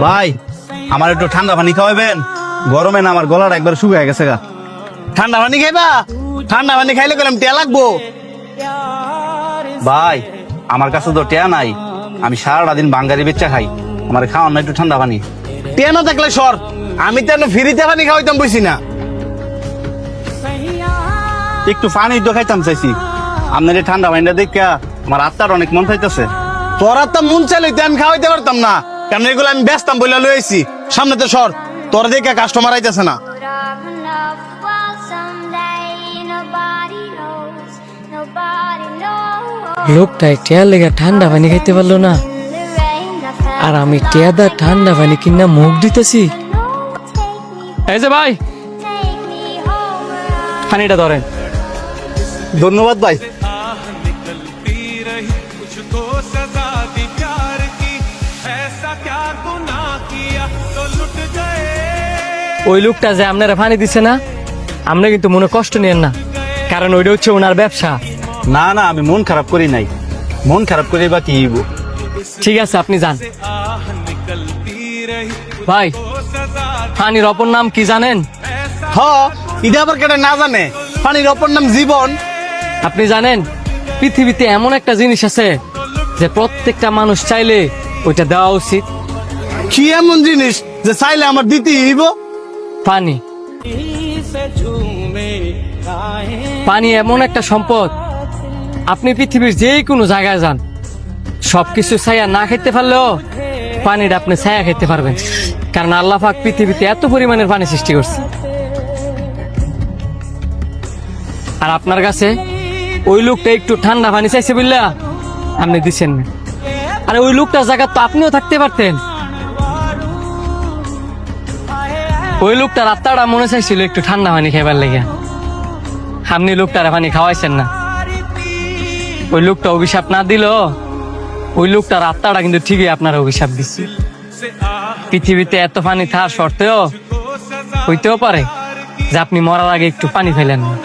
ভাই আমার একটু ঠান্ডা পানি খাওয়াবেন, গরমে না আমার গলাটা একবার শুকিয়ে গেছে গা। ঠান্ডা পানি খাইবা? ঠান্ডা পানি খাইলে গেলাম টিয়া লাগবো। ভাই আমার কাছে তো টিয়া নাই, আমি সারাটা দিন বাঙ্গারি বেচা খাই, আমার খাওয়ান না একটু ঠান্ডা পানি। টিয়া না থাকলে সর, আমি তো ফ্রিতে পানি খাওয়াইতাম বুঝছি না। একটু পানি তো খাইতাম চাইছি, আপনার এই ঠান্ডা পানিটা দেখে আমার আত্মার অনেক মন চাইতেছে। তোরা তো মন চাইলে আমি খাওয়াইতে পারতাম না, কারণ এগুলো আমি ব্যস্তাম বলে লইছি। সামনে তো সর, তোর দেখে কাস্টমার আইতেছে না। লোকটাই টিয়া লেগে ঠান্ডা পানি খাইতে পারলো না, আর আমি টিয়াদা ঠান্ডা পানি কিনা মুখ দিতেছি। এই যে ভাই, পানিটা ধরেন। ধন্যবাদ ভাই। ওই লোকটা যে আপনারা পানি দিছে না, আপনি কিন্তু মনে কষ্ট নিয়েন না, কারণ ওইটা হচ্ছে ওনার ব্যবসা। না না, আমি মন খারাপ করি নাই, মন খারাপ করি বা কি হইব। ঠিক আছে, আপনি যান। ভাই, পানির অপর নাম কি জানেন? হ, এটা আবার কেটে না জানে? পানির অপর নাম জীবন। আপনি জানেন পৃথিবীতে এমন একটা জিনিস আছে যে প্রত্যেকটা মানুষ চাইলে ওইটা দেওয়া উচিত? কি এমন জিনিস যে চাইলে আমার দিতেই হইব? পানি। পানি এমন একটা সম্পদ, আপনি পৃথিবীর যে কোনো জায়গায় যান, সবকিছু ছায়া না খেতে পারলেও পানিটা আপনি ছায়া খেতে পারবেন, কারণ আল্লাহ পাক পৃথিবীতে এত পরিমাণের পানি সৃষ্টি করছে। আর আপনার কাছে ওই লোকটা একটু ঠান্ডা পানি চাইছে বললা আপনি দিচ্ছেন না, আর ওই লোকটার জায়গা তো আপনিও থাকতে পারতেন। ওই লোকটার আত্মাটা মনে চাইছিল একটু ঠান্ডা পানি খাইবার লেগে, আপনি লোকটার পানি খাওয়াইছেন না। ওই লোকটা অভিশাপ না দিল, ওই লোকটার আত্মাটা কিন্তু ঠিকই আপনার অভিশাপ দিচ্ছে। পৃথিবীতে এত পানি থাকার সত্ত্বেও হইতেও পারে যে আপনি মরার আগে একটু পানি ফেলেন না।